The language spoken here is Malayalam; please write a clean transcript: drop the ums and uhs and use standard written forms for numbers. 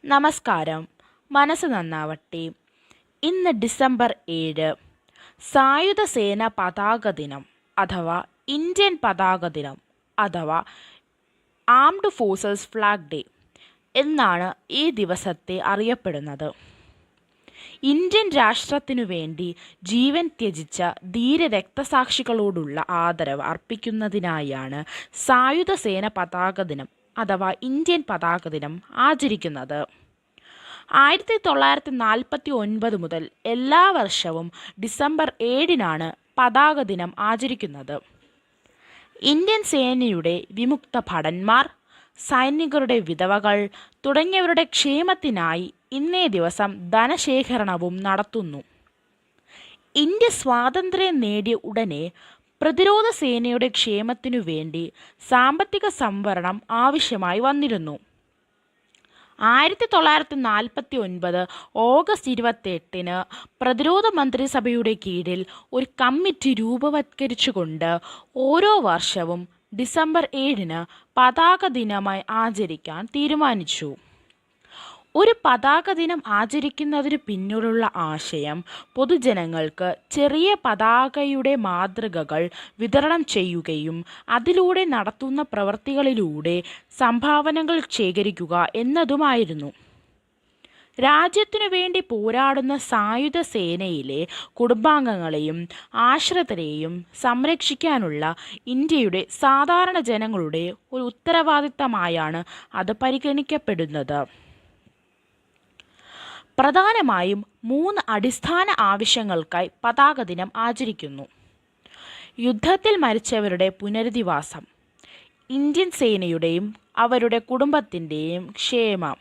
നമസ്കാരം. മനസ്സ് നന്നാവട്ടെ. ഇന്ന് ഡിസംബർ 7 സായുധ സേന പതാക ദിനം അഥവാ ഇന്ത്യൻ പതാക ദിനം അഥവാ ആംഡ് ഫോഴ്സസ് ഫ്ലാഗ് ഡേ എന്നാണ് ഈ ദിവസത്തെ അറിയപ്പെടുന്നത്. ഇന്ത്യൻ രാഷ്ട്രത്തിനു വേണ്ടി ജീവൻ ത്യജിച്ച ധീര രക്തസാക്ഷികളോടുള്ള ആദരവ് അർപ്പിക്കുന്നതിനായാണ് സായുധ സേന പതാക ദിനം അഥവാ ഇന്ത്യൻ പതാക ദിനം ആചരിക്കുന്നത്. 1949 മുതൽ എല്ലാ വർഷവും ഡിസംബർ 7 പതാക ദിനം ആചരിക്കുന്നത്. ഇന്ത്യൻ സേനയുടെ വിമുക്ത ഭടന്മാർ, സൈനികരുടെ വിധവകൾ തുടങ്ങിയവരുടെ ക്ഷേമത്തിനായി ഇന്നേ ദിവസം ധനശേഖരണവും നടത്തുന്നു. ഇന്ത്യ സ്വാതന്ത്ര്യം നേടിയ ഉടനെ പ്രതിരോധ സേനയുടെ ക്ഷേമത്തിനു വേണ്ടി സാമ്പത്തിക സംവരണം ആവശ്യമായി വന്നിരുന്നു. 1949 ഓഗസ്റ്റ് 28 പ്രതിരോധ മന്ത്രിസഭയുടെ കീഴിൽ ഒരു കമ്മിറ്റി രൂപവത്കരിച്ചുകൊണ്ട് ഓരോ വർഷവും ഡിസംബർ 7 പതാക ദിനമായി ആചരിക്കാൻ തീരുമാനിച്ചു. ഒരു പതാക ദിനം ആചരിക്കുന്നതിന് പിന്നിലുള്ള ആശയം പൊതുജനങ്ങൾക്ക് ചെറിയ പതാകയുടെ മാതൃകകൾ വിതരണം ചെയ്യുകയും അതിലൂടെ നടത്തുന്ന പ്രവൃത്തികളിലൂടെ സംഭാവനകൾ ശേഖരിക്കുക എന്നതുമായിരുന്നു. രാജ്യത്തിനു വേണ്ടി പോരാടുന്ന സായുധ സേനയിലെ കുടുംബാംഗങ്ങളെയും ആശ്രിതരെയും സംരക്ഷിക്കാനുള്ള ഇന്ത്യയുടെ സാധാരണ ജനങ്ങളുടെ ഒരു ഉത്തരവാദിത്തമായാണ് അത് പരിഗണിക്കപ്പെടുന്നത്. പ്രധാനമായും 3 അടിസ്ഥാന ആവശ്യങ്ങൾക്കായി പതാക ദിനം ആചരിക്കുന്നു. യുദ്ധത്തിൽ മരിച്ചവരുടെ പുനരധിവാസം, ഇന്ത്യൻ സേനയുടെയും അവരുടെ കുടുംബത്തിൻ്റെയും ക്ഷേമം,